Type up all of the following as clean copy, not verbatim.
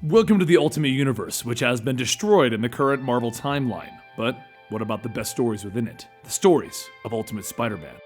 Welcome to the Ultimate Universe, which has been destroyed in the current Marvel timeline. But what about the best stories within it? The stories of Ultimate Spider-Man.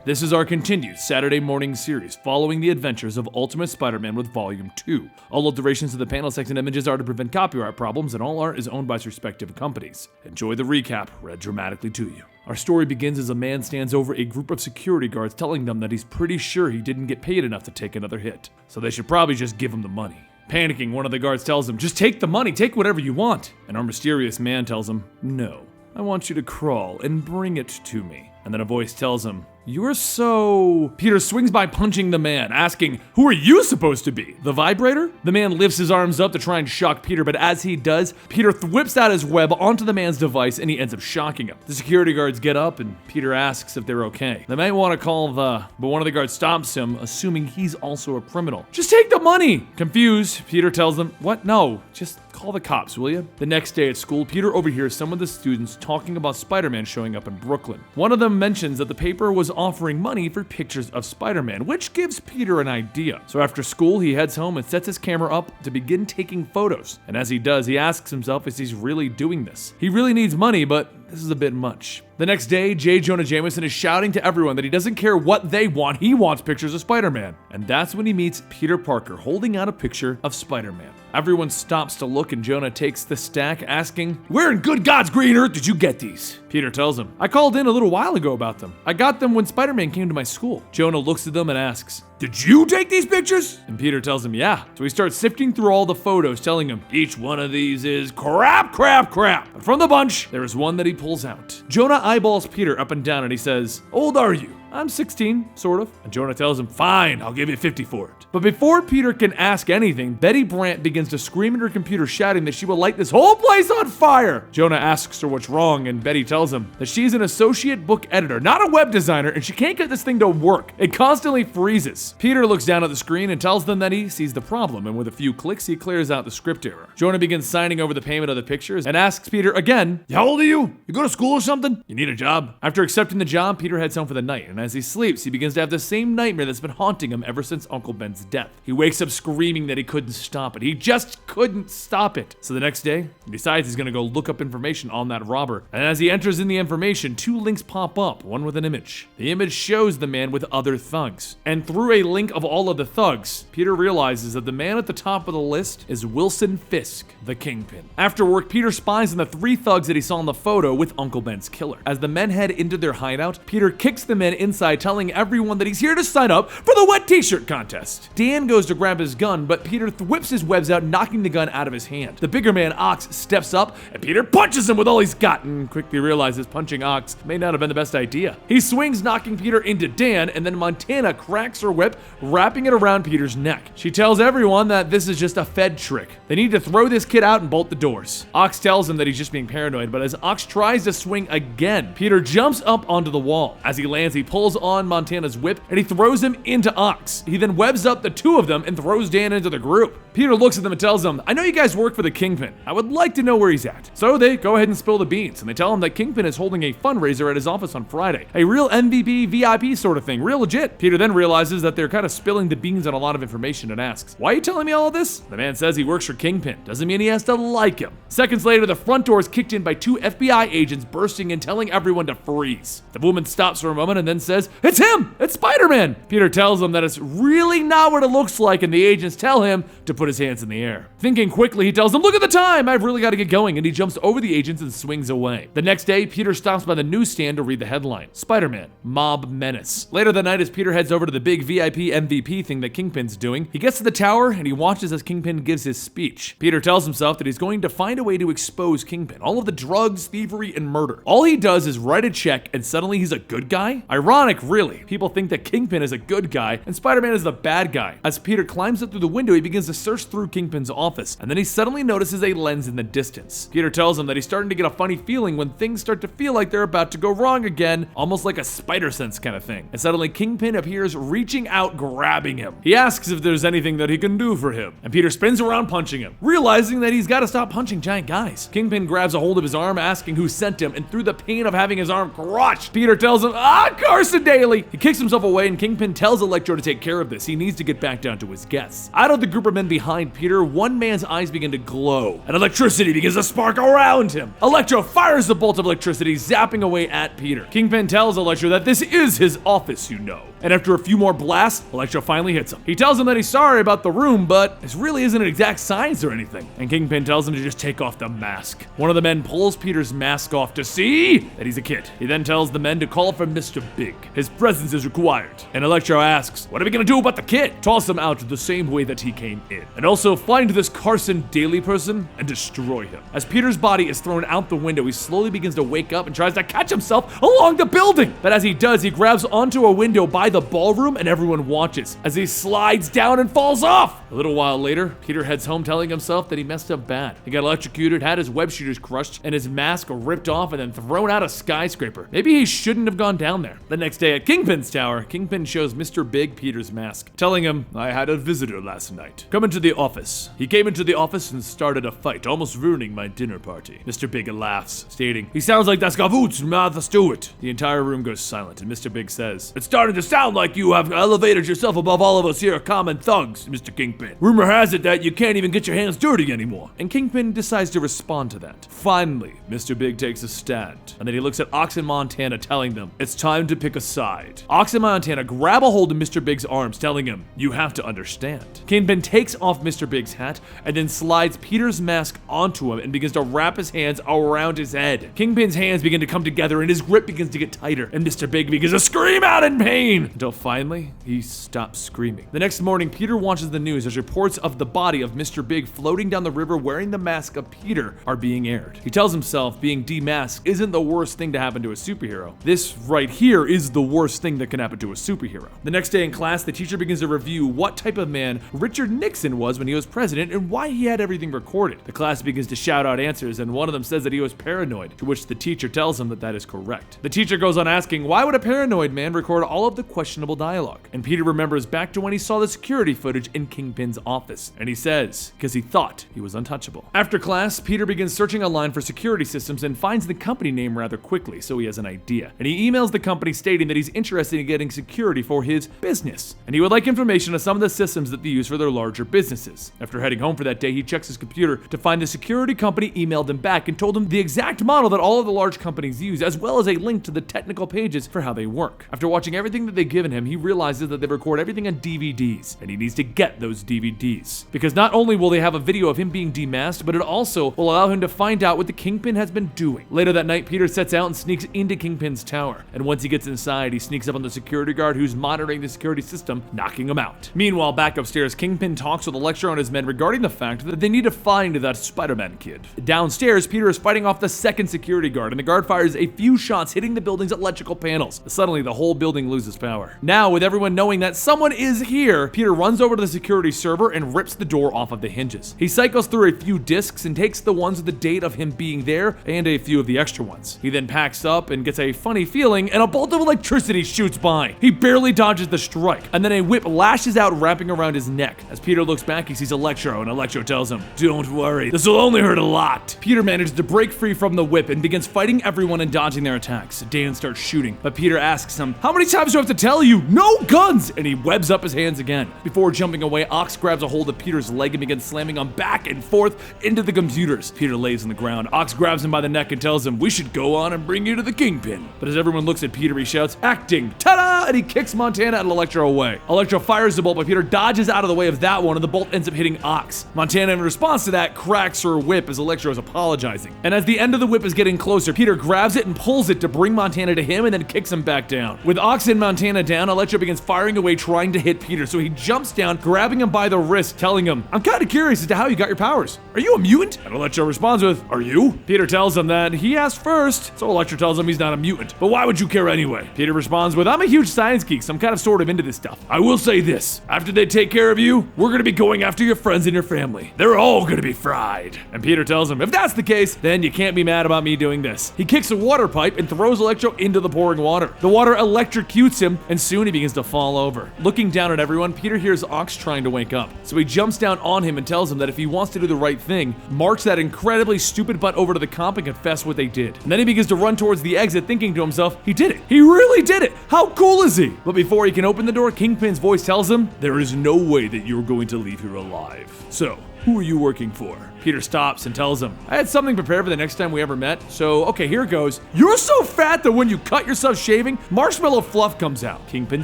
This is our continued Saturday morning series following the adventures of Ultimate Spider-Man with Volume 2. All alterations to the panel text and images are to prevent copyright problems, and all art is owned by its respective companies. Enjoy the recap read dramatically to you. Our story begins as a man stands over a group of security guards telling them that he's pretty sure he didn't get paid enough to take another hit, so they should probably just give him the money. Panicking, one of the guards tells him, "Just take the money, take whatever you want." And our mysterious man tells him, "No, I want you to crawl and bring it to me." And then a voice tells him, "You're so..." Peter swings by punching the man, asking, "Who are you supposed to be? The vibrator?" The man lifts his arms up to try and shock Peter, but as he does, Peter whips out his web onto the man's device and he ends up shocking him. The security guards get up and Peter asks if they're okay. They might want to call but one of the guards stops him, assuming he's also a criminal. "Just take the money!" Confused, Peter tells them, "What? No, just call the cops, will you?" The next day at school, Peter overhears some of the students talking about Spider-Man showing up in Brooklyn. One of them mentions that the paper was offering money for pictures of Spider-Man, which gives Peter an idea. So after school, he heads home and sets his camera up to begin taking photos. And as he does, he asks himself if he's really doing this. He really needs money, but this is a bit much. The next day, J. Jonah Jameson is shouting to everyone that he doesn't care what they want, he wants pictures of Spider-Man. And that's when he meets Peter Parker holding out a picture of Spider-Man. Everyone stops to look and Jonah takes the stack, asking, "Where in good God's green earth did you get these?" Peter tells him, "I called in a little while ago about them. I got them when Spider-Man came to my school." Jonah looks at them and asks, "Did you take these pictures?" And Peter tells him, "Yeah." So he starts sifting through all the photos, telling him, "Each one of these is crap. But from the bunch, there is one that he pulls out." Jonah eyeballs Peter up and down and he says, "Old are you?" "I'm 16, sort of." And Jonah tells him, "Fine, I'll give you 50 for it." But before Peter can ask anything, Betty Brant begins to scream at her computer, shouting that she will light this whole place on fire. Jonah asks her what's wrong, and Betty tells him that she's an associate book editor, not a web designer, and she can't get this thing to work. It constantly freezes. Peter looks down at the screen and tells them that he sees the problem, and with a few clicks, he clears out the script error. Jonah begins signing over the payment of the pictures and asks Peter again, "How old are you? You go to school or something? You need a job?" After accepting the job, Peter heads home for the night, and as he sleeps, he begins to have the same nightmare that's been haunting him ever since Uncle Ben's death. He wakes up screaming that he couldn't stop it. He just couldn't stop it. So the next day, he decides he's gonna go look up information on that robber. And as he enters in the information, two links pop up, one with an image. The image shows the man with other thugs. And through a link of all of the thugs, Peter realizes that the man at the top of the list is Wilson Fisk, the Kingpin. After work, Peter spies on the three thugs that he saw in the photo with Uncle Ben's killer. As the men head into their hideout, Peter kicks the men inside, telling everyone that he's here to sign up for the wet t-shirt contest. Dan goes to grab his gun, but Peter whips his webs out, knocking the gun out of his hand. The bigger man, Ox, steps up, and Peter punches him with all he's got, and quickly realizes punching Ox may not have been the best idea. He swings, knocking Peter into Dan, and then Montana cracks her whip, wrapping it around Peter's neck. She tells everyone that this is just a Fed trick. They need to throw this kid out and bolt the doors. Ox tells him that he's just being paranoid, but as Ox tries to swing again, Peter jumps up onto the wall. As he lands, he pulls on Montana's whip, and he throws him into Ox. He then webs up the two of them and throws Dan into the group. Peter looks at them and tells them, "I know you guys work for the Kingpin. I would like to know where he's at." So they go ahead and spill the beans, and they tell him that Kingpin is holding a fundraiser at his office on Friday. A real MVP, VIP sort of thing, real legit. Peter then realizes that they're kind of spilling the beans on a lot of information and asks, "Why are you telling me all of this?" The man says he works for Kingpin. Doesn't mean he has to like him. Seconds later, the front door is kicked in by two FBI agents bursting in, telling everyone to freeze. The woman stops for a moment and then says, "It's him! It's Spider-Man!" Peter tells them that it's really not what it looks like, and the agents tell him to put his hands in the air. Thinking quickly, he tells them, "Look at the time! I've really got to get going," and he jumps over the agents and swings away. The next day, Peter stops by the newsstand to read the headline, "Spider-Man, Mob Menace." Later that night, as Peter heads over to the big VIP MVP thing that Kingpin's doing, he gets to the tower and he watches as Kingpin gives his speech. Peter tells himself that he's going to find a way to expose Kingpin, all of the drugs, thievery, and murder. All he does is write a check and suddenly he's a good guy? Ironic, really. People think that Kingpin is a good guy and Spider-Man is the bad guy. As Peter climbs up through the window, he begins to search through Kingpin's office, and then he suddenly notices a lens in the distance. Peter tells him that he's starting to get a funny feeling when things start to feel like they're about to go wrong again, almost like a spider sense kind of thing. And suddenly Kingpin appears, reaching out, grabbing him. He asks if there's anything that he can do for him, and Peter spins around punching him, realizing that he's got to stop punching giant guys. Kingpin grabs a hold of his arm, asking who sent him, and through the pain of having his arm crushed, Peter tells him, Carson Daly! He kicks himself away, and Kingpin tells Electro to take care of this. He needs to get back down to his guests. Out of the group of men behind Peter, one man's eyes begin to glow, and electricity begins to spark around him. Electro fires the bolt of electricity, zapping away at Peter. Kingpin tells Electro that this is his office, you know. And after a few more blasts, Electro finally hits him. He tells him that he's sorry about the room, but this really isn't an exact science or anything. And Kingpin tells him to just take off the mask. One of the men pulls Peter's mask off to see that he's a kid. He then tells the men to call for Mr. Big. His presence is required. And Electro asks, what are we gonna do about the kid? Toss him out the same way that he came in. And also find this Carson Daly person and destroy him. As Peter's body is thrown out the window, he slowly begins to wake up and tries to catch himself along the building. But as he does, he grabs onto a window by the ballroom and everyone watches as he slides down and falls off. A little while later, Peter heads home telling himself that he messed up bad. He got electrocuted, had his web shooters crushed, and his mask ripped off and then thrown out a skyscraper. Maybe he shouldn't have gone down there. The next day at Kingpin's tower, Kingpin shows Mr. Big Peter's mask, telling him, I had a visitor last night. Come into the office. He came into the office and started a fight, almost ruining my dinner party. Mr. Big laughs, stating, he sounds like das Gavoots from Martha Stewart. The entire room goes silent, and Mr. Big says, it's starting to sound like you have elevated yourself above all of us here common thugs, Mr. Kingpin. Rumor has it that you can't even get your hands dirty anymore. And Kingpin decides to respond to that. Finally, Mr. Big takes a stand, and then he looks at Ox and Montana, telling them, it's time to pick a side. Ox and Montana grab a hold of Mr. Big's arms, telling him, you have to understand. Kingpin takes off Mr. Big's hat, and then slides Peter's mask onto him and begins to wrap his hands around his head. Kingpin's hands begin to come together, and his grip begins to get tighter, and Mr. Big begins to scream out in pain, until finally, he stops screaming. The next morning, Peter watches the news as reports of the body of Mr. Big floating down the river wearing the mask of Peter are being aired. He tells himself being demasked isn't the worst thing to happen to a superhero. This right here is the worst thing that can happen to a superhero. The next day in class, the teacher begins to review what type of man Richard Nixon was when he was president and why he had everything recorded. The class begins to shout out answers, and one of them says that he was paranoid, to which the teacher tells him that that is correct. The teacher goes on asking, why would a paranoid man record all of the questionable dialogue? And Peter remembers back to when he saw the security footage in Kingpin's office, and he says, because he thought he was untouchable. After class, Peter begins searching online for security systems and finds the company name rather quickly, so he has an idea. And he emails the company stating that he's interested in getting security for his business, and he would like information on some of the systems that they use for their larger businesses. After heading home for that day, he checks his computer to find the security company emailed him back and told him the exact model that all of the large companies use, as well as a link to the technical pages for how they work. After watching everything that they've given him, he realizes that they record everything on DVDs, and he needs to get those DVDs. Because not only will they have a video of him being demasked, but it also will allow him to find out what the Kingpin has been doing. Later that night, Peter sets out and sneaks into Kingpin's tower, and once he gets inside, he sneaks up on the security guard who's monitoring the security system, knocking him out. Meanwhile, back upstairs, Kingpin talks with Electro and his men regarding the fact that they need to find that Spider-Man kid. Downstairs, Peter is fighting off the second security guard, and the guard fires a few shots hitting the building's electrical panels. Suddenly, the whole building loses power. Now, with everyone knowing that someone is here, Peter runs over to the security server and rips the door off of the hinges. He cycles through a few discs and takes the ones with the date of him being there and a few of the extra ones. He then packs up and gets a funny feeling, and a bolt of electricity shoots by. He barely dodges the strike, and then a whip lashes out, wrapping around his neck. As Peter looks back, he sees Electro, and Electro tells him, don't worry, this will only hurt a lot. Peter manages to break free from the whip and begins fighting everyone and dodging their attacks. Dan starts shooting, but Peter asks him, how many times do I have to tell you? No guns! And he webs up his hands again. Before jumping away, Ox grabs a hold of Peter's leg and begins slamming him back and forth into the computers. Peter lays on the ground. Ox grabs him by the neck and tells him, we should go on and bring you to the Kingpin. But as everyone looks at Peter, he shouts, acting, ta-da! And he kicks Montana and Electro away. Electro fires the bolt, but Peter dodges out of the way of that one, and the bolt ends up hitting Ox. Montana, in response to that, cracks her whip as Electro is apologizing. And as the end of the whip is getting closer, Peter grabs it and pulls it to bring Montana to him and then kicks him back down. With Ox and Montana down, Electro begins firing away, trying to hit Peter, so he jumps down, grabbing him by the wrist, telling him, I'm kind of curious as to how you got your powers. Are you a mutant? And Electro responds with, are you? Peter tells him that he asked first, so Electro tells him he's not a mutant. But why would you care anyway? Peter responds with, I'm a huge science geek, so I'm kind of sort of into this stuff. I will say this, after they take care of you, we're gonna be going after your friends and your family. They're all gonna be fried. And Peter tells him, if that's the case, then you can't be mad about me doing this. He kicks a water pipe and throws Electro into the pouring water. The water electrocutes him, and soon he begins to fall over. Looking down at everyone, Peter hears Ox trying to wake up. So he jumps down on him and tells him that if he wants to do the right thing, march that incredibly stupid butt over to the comp and confess what they did. And then he begins to run towards the exit, thinking to himself, he did it. He really did it. How cool is he? But before he can open the door, Kingpin's voice tells him, there is no way that you're going to leave here alive. So, who are you working for? Peter stops and tells him, I had something prepared for the next time we ever met, so okay, here it goes. You're so fat that when you cut yourself shaving, marshmallow fluff comes out. Kingpin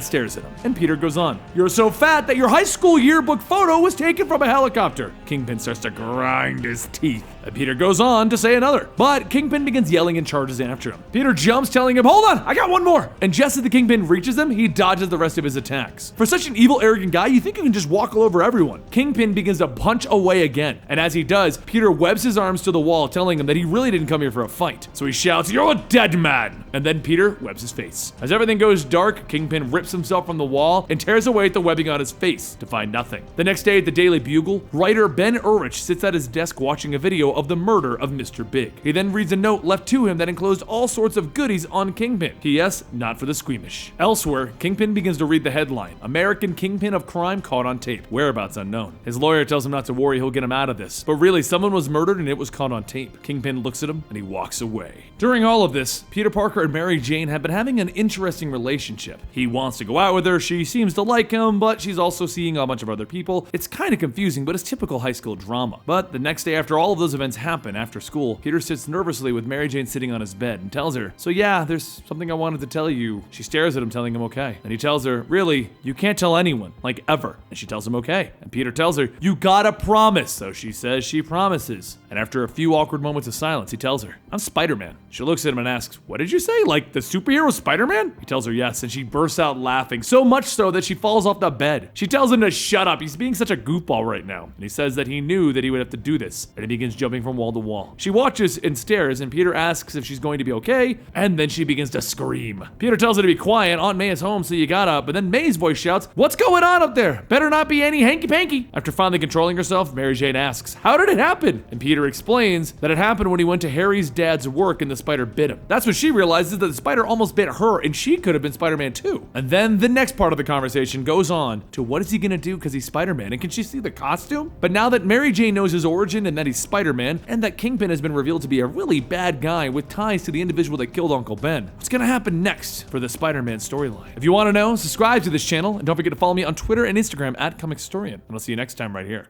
stares at him, and Peter goes on. You're so fat that your high school yearbook photo was taken from a helicopter. Kingpin starts to grind his teeth, and Peter goes on to say another. But Kingpin begins yelling and charges after him. Peter jumps, telling him, hold on, I got one more. And just as the Kingpin reaches him, he dodges the rest of his attacks. For such an evil, arrogant guy, you think you can just walk all over everyone. Kingpin begins to punch away again, and as he does, Peter webs his arms to the wall, telling him that he really didn't come here for a fight. So he shouts, you're a dead man! And then Peter webs his face. As everything goes dark, Kingpin rips himself from the wall and tears away at the webbing on his face to find nothing. The next day at the Daily Bugle, writer Ben Urich sits at his desk watching a video of the murder of Mr. Big. He then reads a note left to him that enclosed all sorts of goodies on Kingpin. P.S. Not for the squeamish. Elsewhere, Kingpin begins to read the headline, American Kingpin of Crime Caught on Tape, Whereabouts Unknown. His lawyer tells him not to worry, he'll get him out of this. But really, someone was murdered and it was caught on tape. Kingpin looks at him and he walks away. During all of this, Peter Parker and Mary Jane have been having an interesting relationship. He wants to go out with her, she seems to like him, but she's also seeing a bunch of other people. It's kind of confusing, but it's typical high school drama. But the next day after all of those events happen, after school, Peter sits nervously with Mary Jane sitting on his bed and tells her, so yeah, there's something I wanted to tell you. She stares at him, telling him okay. And he tells her, really, you can't tell anyone, like ever. And she tells him okay. And Peter tells her, you gotta promise. So she says she promises. And after a few awkward moments of silence, he tells her, I'm Spider-Man. She looks at him and asks, what did you say? Like the superhero Spider-Man? He tells her yes, and she bursts out laughing, so much so that she falls off the bed. She tells him to shut up, he's being such a goofball right now. And he says that he knew that he would have to do this, and he begins jumping from wall to wall. She watches and stares, and Peter asks if she's going to be okay, and then she begins to scream. Peter tells her to be quiet, Aunt May is home, so you gotta, but then May's voice shouts, what's going on up there? Better not be any hanky-panky. After finally controlling herself, Mary Jane asks, how did it happen? And Peter explains that it happened when he went to Harry's dad's work and the spider bit him. That's when she realizes that the spider almost bit her and she could have been Spider-Man too. And then the next part of the conversation goes on to what is he gonna do because he's Spider-Man and can she see the costume? But now that Mary Jane knows his origin and that he's Spider-Man and that Kingpin has been revealed to be a really bad guy with ties to the individual that killed Uncle Ben, what's gonna happen next for the Spider-Man storyline? If you wanna know, subscribe to this channel and don't forget to follow me on Twitter and Instagram at Comicstorian. And I'll see you next time right here.